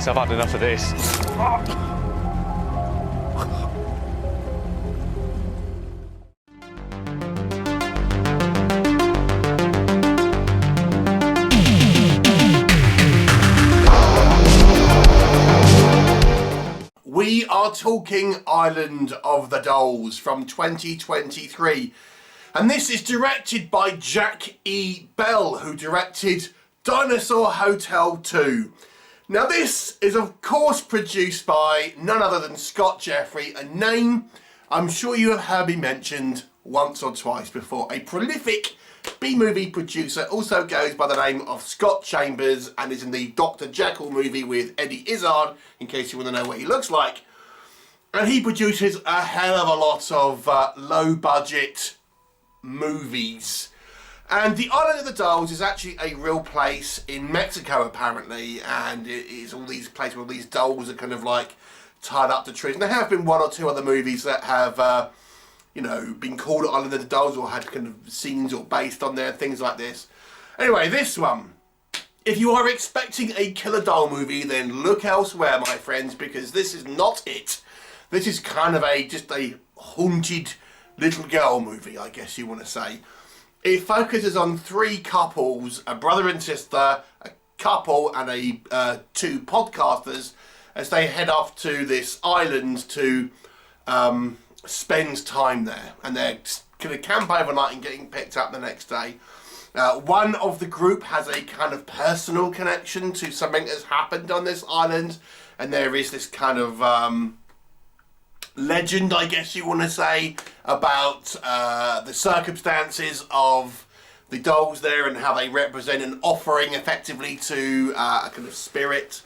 I've had enough of this. We are talking Island of the Dolls from 2023, and this is directed by Jack E. Bell, who directed Dinosaur Hotel 2. Now this is of course produced by none other than Scott Jeffrey, a name I'm sure you have heard me mentioned once or twice before. A prolific B-movie producer, also goes by the name of Scott Chambers and is in the Dr. Jekyll movie with Eddie Izzard, in case you want to know what he looks like. And he produces a hell of a lot of low-budget movies. And the Island of the Dolls is actually a real place in Mexico, apparently, and it is all these places where these dolls are kind of like tied up to trees. And there have been one or two other movies that have, you know, been called Island of the Dolls or had kind of scenes or based on there, things like this. Anyway, this one, if you are expecting a killer doll movie, then look elsewhere, my friends, because this is not it. This is kind of just a haunted little girl movie, I guess you want to say. It focuses on three couples, a brother and sister, a couple and two podcasters, as they head off to this island to spend time there. And they're going to camp overnight and getting picked up the next day. One of the group has a kind of personal connection to something that's happened on this island. And there is this kind of legend, I guess you want to say, about the circumstances of the dolls there and how they represent an offering effectively to a kind of spirit.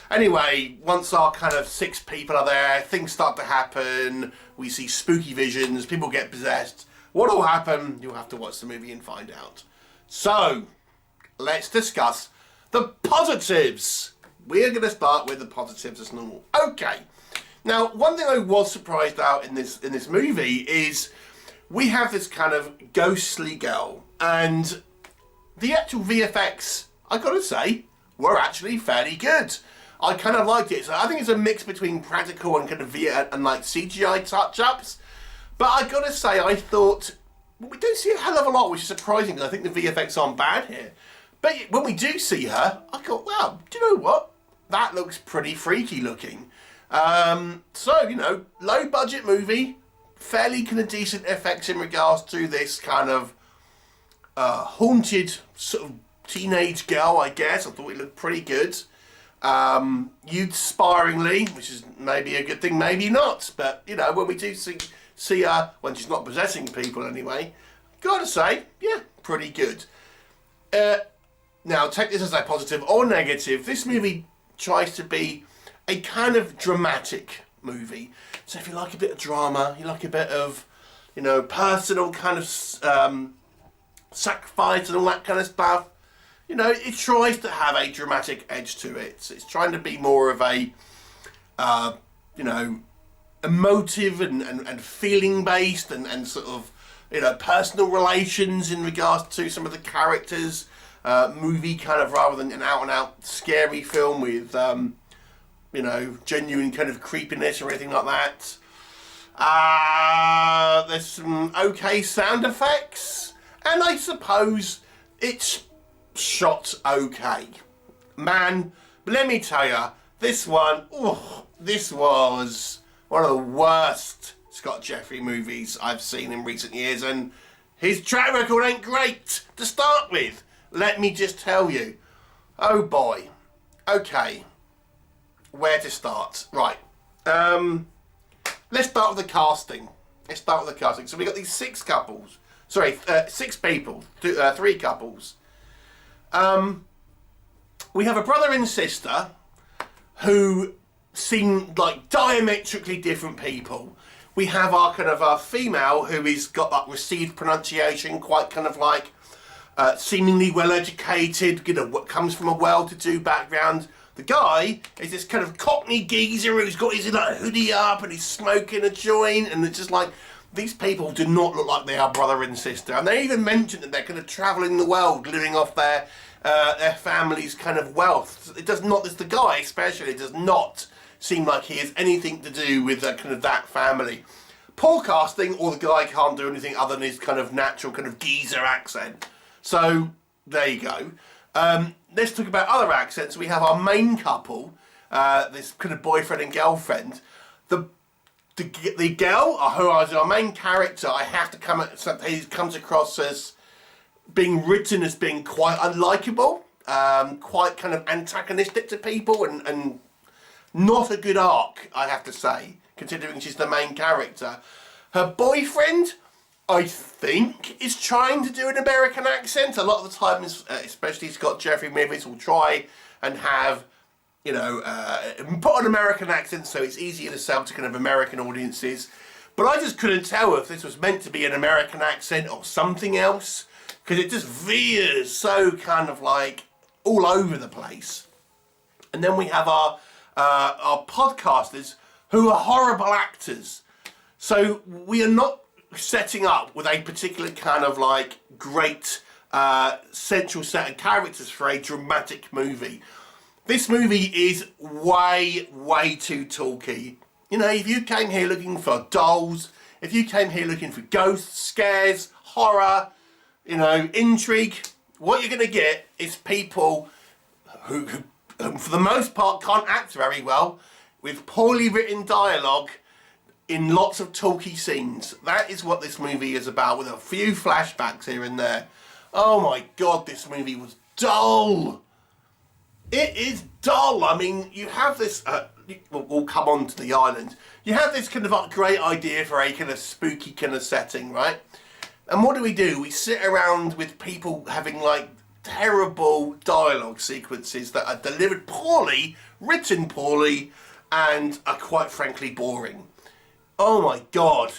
Anyway, once our kind of 6 people are there, things start to happen, we see spooky visions, people get possessed. What will happen? You'll have to watch the movie and find out. So, let's discuss the positives. We're going to start with the positives as normal. Okay. Now, one thing I was surprised about in this movie is we have this kind of ghostly girl, and the actual VFX, I gotta say, were actually fairly good. I kind of liked it. So I think it's a mix between practical and kind of and like CGI touch-ups. But I gotta say, I thought, well, we don't see a hell of a lot, which is surprising because I think the VFX aren't bad here. But when we do see her, I thought, wow, do you know what? That looks pretty freaky looking. So, you know, low budget movie, fairly kind of decent effects in regards to this kind of haunted sort of teenage girl, I guess. I thought it looked pretty good. Used sparingly, which is maybe a good thing, maybe not. But, you know, when we do see her, when she's not possessing people anyway, gotta say, yeah, pretty good. Now, take this as a positive or negative. This movie tries to be a kind of dramatic movie. So if you like a bit of drama, you like a bit of, you know, personal kind of sacrifice and all that kind of stuff, you know, it tries to have a dramatic edge to it. It's trying to be more of a, you know, emotive and feeling based and sort of, you know, personal relations in regards to some of the characters. Movie kind of rather than an out and out scary film with, you know, genuine kind of creepiness or anything like that. There's some okay sound effects, and I suppose it's shot okay. Man, but let me tell you, this one, this was one of the worst Scott Jeffrey movies I've seen in recent years, and his track record ain't great to start with. Let me just tell you. Oh boy. Okay. Where to start? Right. Let's start with the casting. So we got these 6 couples. Sorry, 6 people. 3 couples. We have a brother and sister who seem like diametrically different people. We have our kind of our female who is got that received pronunciation, quite kind of like seemingly well educated, you know, what comes from a well-to-do background. The guy is this kind of cockney geezer who's got his like hoodie up and he's smoking a joint, and it's just like, these people do not look like they are brother and sister. And they even mention that they're kind of travelling the world, living off their their family's kind of wealth. It does not, the guy especially, does not seem like he has anything to do with kind of that family. Poor casting, or the guy can't do anything other than his kind of natural kind of geezer accent. So, there you go. Let's talk about other accents. We have our main couple, this kind of boyfriend and girlfriend. The girl, who is our main character, I have to he comes across as being written as being quite unlikable, quite kind of antagonistic to people, and not a good arc, I have to say, considering she's the main character. Her boyfriend, I think, is trying to do an American accent. A lot of the time, especially Scott Jeffrey movies, will try and have, you know, put an American accent so it's easier to sell to kind of American audiences. But I just couldn't tell if this was meant to be an American accent or something else, because it just veers so kind of like all over the place. And then we have our podcasters who are horrible actors. So we are not setting up with a particular kind of like great central set of characters for a dramatic movie. This movie is way too talky. You know, if you came here looking for dolls, if you came here looking for ghosts, scares, horror, you know, intrigue, what you're going to get is people who for the most part can't act very well, with poorly written dialogue in lots of talky scenes. That is what this movie is about, with a few flashbacks here and there. Oh my god, this movie was dull. It is dull. I mean, you have this, we'll come on to the island. You have this kind of great idea for a kind of spooky kind of setting, right? And what do? We sit around with people having like terrible dialogue sequences that are delivered poorly, written poorly, and are quite frankly boring. Oh my god.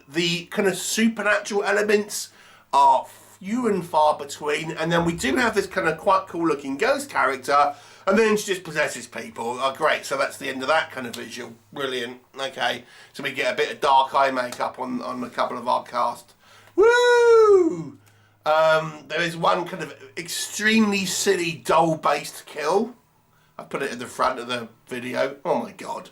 The kind of supernatural elements are few and far between, and then we do have this kind of quite cool looking ghost character, and then she just possesses people. Oh great, so that's the end of that kind of visual. Brilliant. Okay, so we get a bit of dark eye makeup on a couple of our cast. Woo! There is one kind of extremely silly doll based kill. I put it at the front of the video. Oh my god.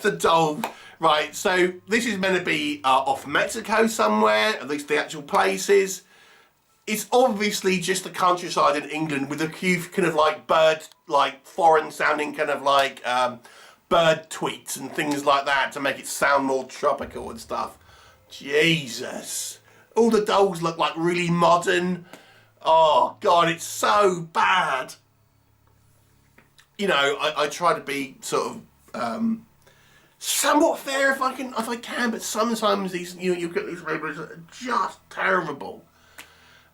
The doll. Right, so this is meant to be off Mexico somewhere, at least the actual places. It's obviously just the countryside in England with a few kind of like bird, like foreign sounding kind of like bird tweets and things like that to make it sound more tropical and stuff. Jesus. All the dolls look like really modern. Oh god, it's so bad. You know, I try to be sort of somewhat fair if I can, but sometimes these you get these movies that are just terrible.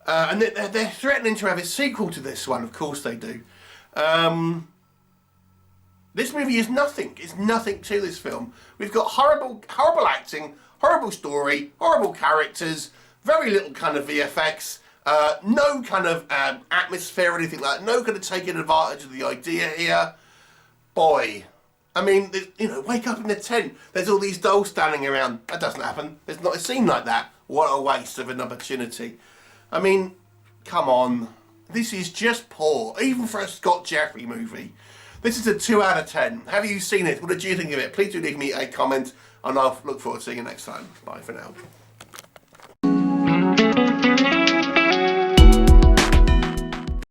And they're threatening to have a sequel to this one. Of course they do. This movie is nothing. It's nothing to this film. We've got horrible acting, horrible story, horrible characters, very little kind of VFX, no kind of atmosphere or anything like that. No kind of taking advantage of the idea here. Boy. I mean, you know, wake up in the tent. There's all these dolls standing around. That doesn't happen. There's not a scene like that. What a waste of an opportunity. I mean, come on. This is just poor, even for a Scott Jeffrey movie. This is a 2 out of 10. Have you seen it? What did you think of it? Please do leave me a comment, and I'll look forward to seeing you next time. Bye for now.